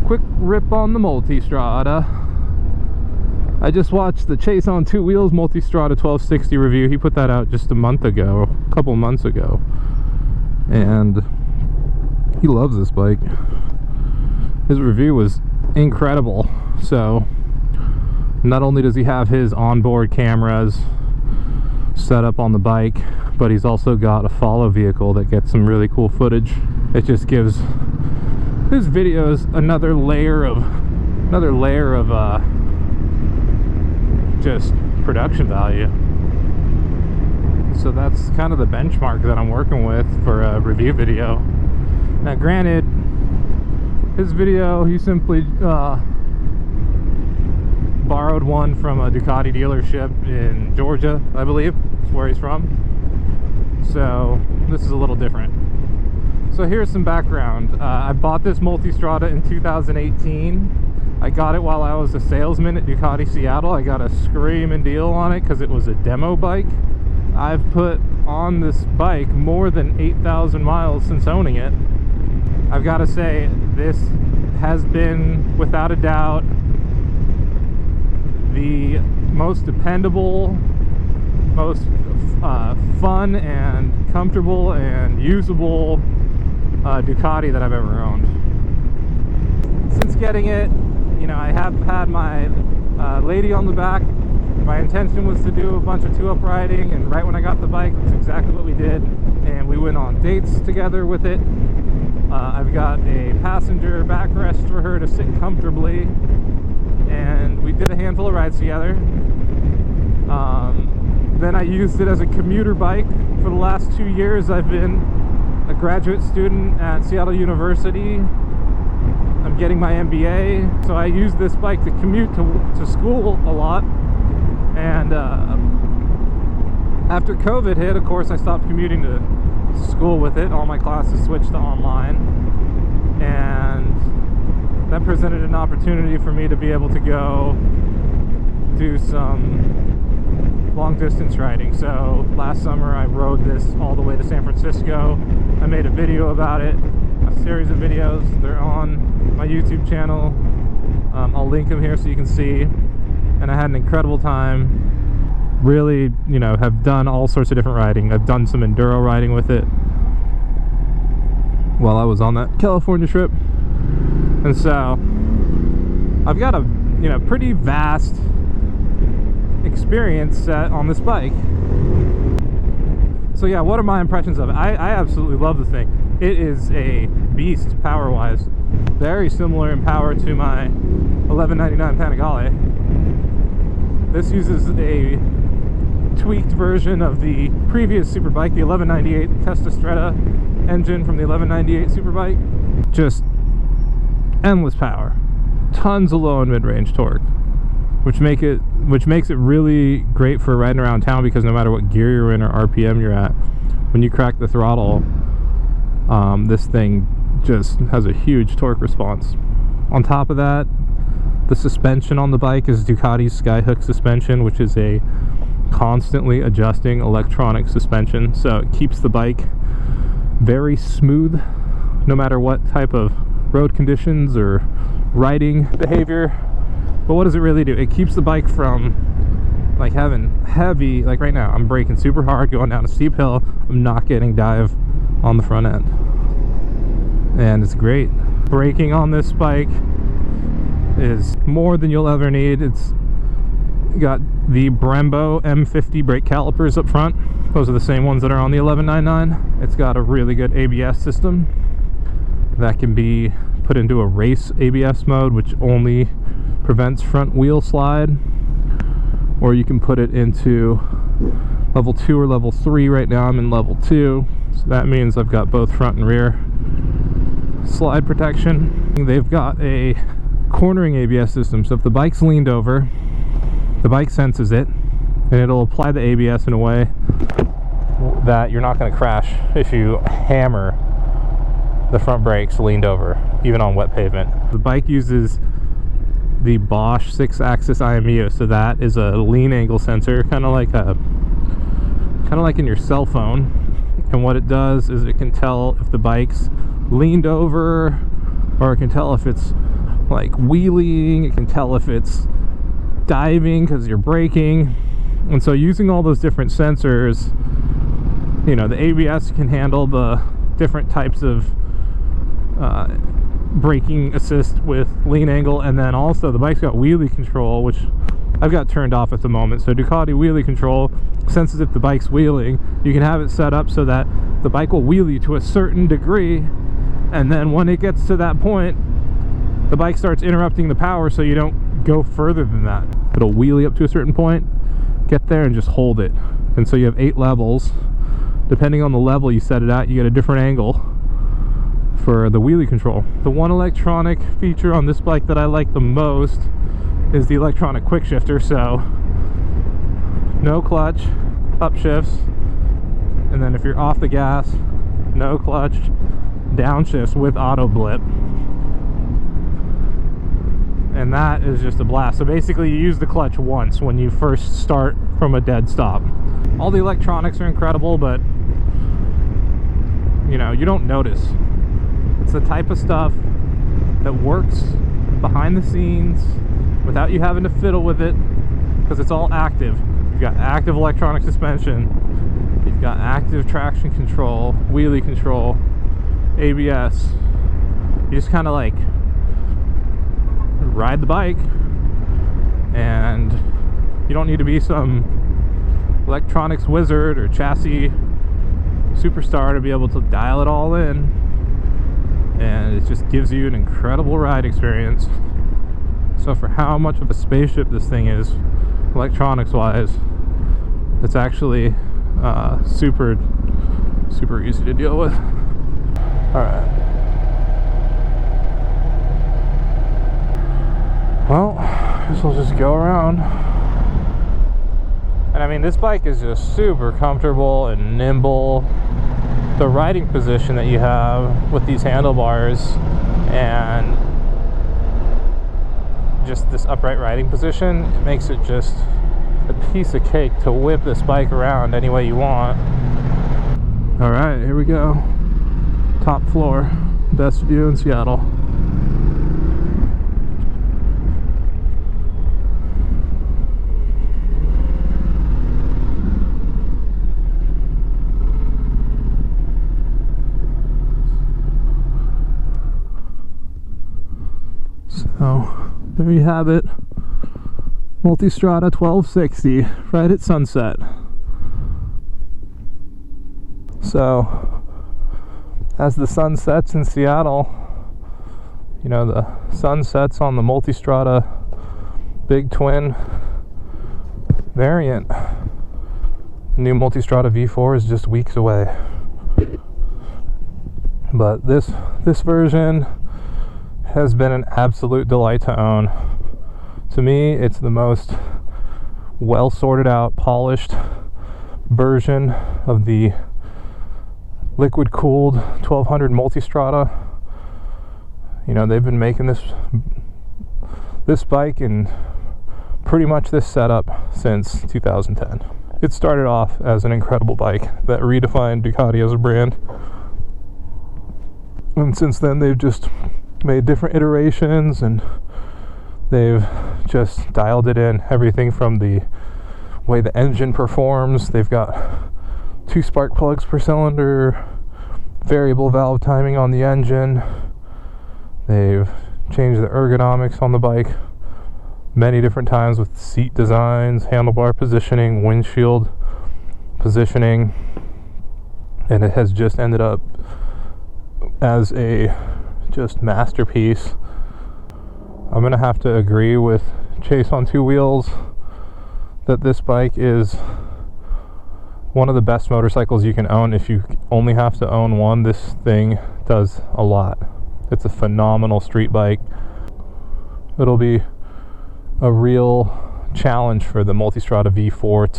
quick rip on the Multistrada. I just watched the Chase on Two Wheels Multistrada 1260 review. He put that out just a couple months ago, and he loves this bike. His review was incredible. So not only does he have his onboard cameras set up on the bike, but he's also got a follow vehicle that gets some really cool footage. It just gives his videos another layer of just production value. So that's kind of the benchmark that I'm working with for a review video. Now granted, his video, he simply borrowed one from a Ducati dealership in Georgia, I believe. That's where he's from. So this is a little different. So here's some background. I bought this Multistrada in 2018. I got it while I was a salesman at Ducati Seattle. I got a screaming deal on it because it was a demo bike. I've put on this bike more than 8,000 miles since owning it. I've got to say, this has been, without a doubt, the most dependable, most fun and comfortable and usable Ducati that I've ever owned. Since getting it, you know, I have had my lady on the back. My intention was to do a bunch of two-up riding, and right when I got the bike, that's exactly what we did, and we went on dates together with it. I've got a passenger backrest for her to sit comfortably, and we did a handful of rides together. Then I used it as a commuter bike for the last 2 years. I've been a graduate student at Seattle University. I'm getting my MBA, so I use this bike to commute to school a lot. And after COVID hit, of course, I stopped commuting to school with it. All my classes switched to online, and that presented an opportunity for me to be able to go do some long distance riding. So last summer I rode this all the way to San Francisco. I made a video about it, a series of videos. They're on my YouTube channel. I'll link them here so you can see. And I had an incredible time. Really, you know, have done all sorts of different riding. I've done some enduro riding with it while I was on that California trip. And so I've got a, you know, pretty vast experience set on this bike. So yeah, what are my impressions of it? I absolutely love the thing. It is a beast power wise. Very similar in power to my 1199 Panigale. This uses a tweaked version of the previous Superbike, the 1198 Testostrada engine from the 1198 Superbike. Just endless power, tons of low and mid-range torque, which makes it really great for riding around town, because no matter what gear you're in or RPM you're at, when you crack the throttle, this thing just has a huge torque response. On top of that, the suspension on the bike is Ducati's Skyhook suspension, which is a constantly adjusting electronic suspension, so it keeps the bike very smooth no matter what type of road conditions or riding behavior. But what does it really do? It keeps the bike from like having heavy, like right now I'm braking super hard going down a steep hill, I'm not getting dive on the front end, and it's great. Braking on this bike is more than you'll ever need. It's got the Brembo M50 brake calipers up front. Those are the same ones that are on the 1199. It's got a really good ABS system that can be put into a race ABS mode, which only prevents front wheel slide, or you can put it into level 2 or level 3. Right now I'm in level 2, so that means I've got both front and rear slide protection. They've got a cornering ABS system, so if the bike's leaned over, the bike senses it and it'll apply the ABS in a way that you're not going to crash if you hammer the front brakes leaned over, even on wet pavement. The bike uses the Bosch 6-axis IMU, so that is a lean angle sensor, kind of like in your cell phone. And what it does is it can tell if the bike's leaned over, or it can tell if it's like wheeling, it can tell if it's diving because you're braking. And so using all those different sensors, you know, the ABS can handle the different types of braking assist with lean angle, and then also the bike's got wheelie control, which I've got turned off at the moment. So Ducati Wheelie Control senses if the bike's wheeling. You can have it set up so that the bike will wheelie to a certain degree, and then when it gets to that point, the bike starts interrupting the power so you don't go further than that. It'll wheelie up to a certain point, get there, and just hold it. And so you have 8 levels. Depending on the level you set it at, you get a different angle for the wheelie control. The one electronic feature on this bike that I like the most is the electronic quick shifter. So no clutch, upshifts, and then if you're off the gas, no clutch, downshifts with auto blip. And that is just a blast. So basically you use the clutch once when you first start from a dead stop. All the electronics are incredible, but you know, you don't notice. It's the type of stuff that works behind the scenes without you having to fiddle with it, because it's all active. You've got active electronic suspension, you've got active traction control, wheelie control, ABS. You just kind of like ride the bike, and you don't need to be some electronics wizard or chassis superstar to be able to dial it all in, and it just gives you an incredible ride experience. So for how much of a spaceship this thing is electronics wise, it's actually super easy to deal with. Alright, well, I guess we'll just go around. And I mean, this bike is just super comfortable and nimble. The riding position that you have with these handlebars and just this upright riding position, it makes it just a piece of cake to whip this bike around any way you want. All right, here we go. Top floor, best view in Seattle. So there you have it, Multistrada 1260, right at sunset. So as the sun sets in Seattle, you know, the sun sets on the Multistrada big twin variant. The new Multistrada V4 is just weeks away, but this version has been an absolute delight to own. To me, it's the most well sorted out, polished version of the liquid cooled 1200 Multistrada. You know, they've been making this bike in pretty much this setup since 2010. It started off as an incredible bike that redefined Ducati as a brand, and since then they've just made different iterations, and they've just dialed it in. Everything from the way the engine performs, they've got 2 spark plugs per cylinder, variable valve timing on the engine. They've changed the ergonomics on the bike many different times with seat designs, handlebar positioning, windshield positioning, and it has just ended up as a just masterpiece. I'm gonna have to agree with Chase on 2 Wheels that this bike is one of the best motorcycles you can own. If you only have to own one, this thing does a lot. It's a phenomenal street bike. It'll be a real challenge for the Multistrada V4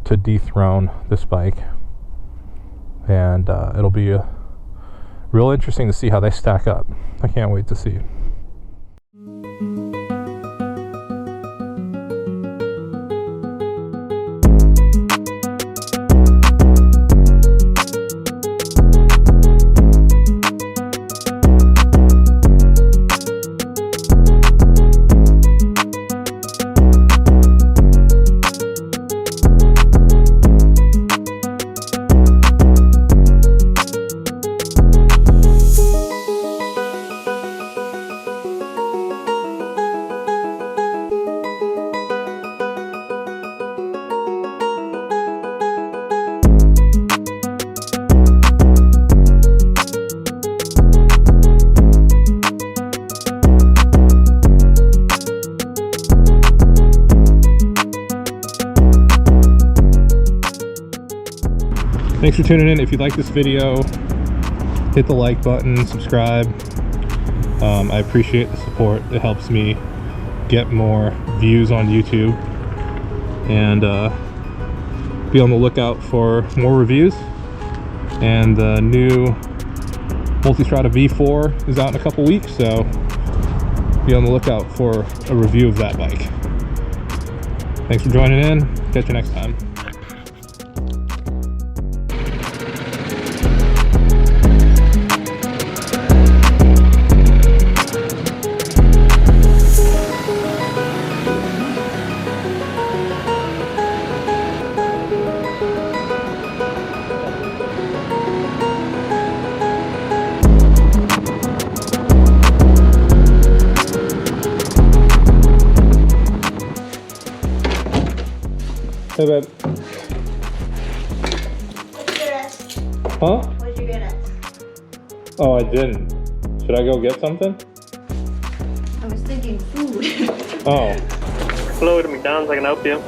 to dethrone this bike, and it'll be real interesting to see how they stack up. I can't wait to see. Thanks for tuning in. If you like this video, hit the like button, subscribe. I appreciate the support. It helps me get more views on YouTube, and be on the lookout for more reviews. And the new Multistrada V4 is out in a couple weeks, so be on the lookout for a review of that bike. Thanks for joining in. Catch you next time. Hey, babe. What'd you get us? Huh? What'd you get us? Oh, I didn't. Should I go get something? I was thinking food. Oh. Hello to McDonald's, I can help you.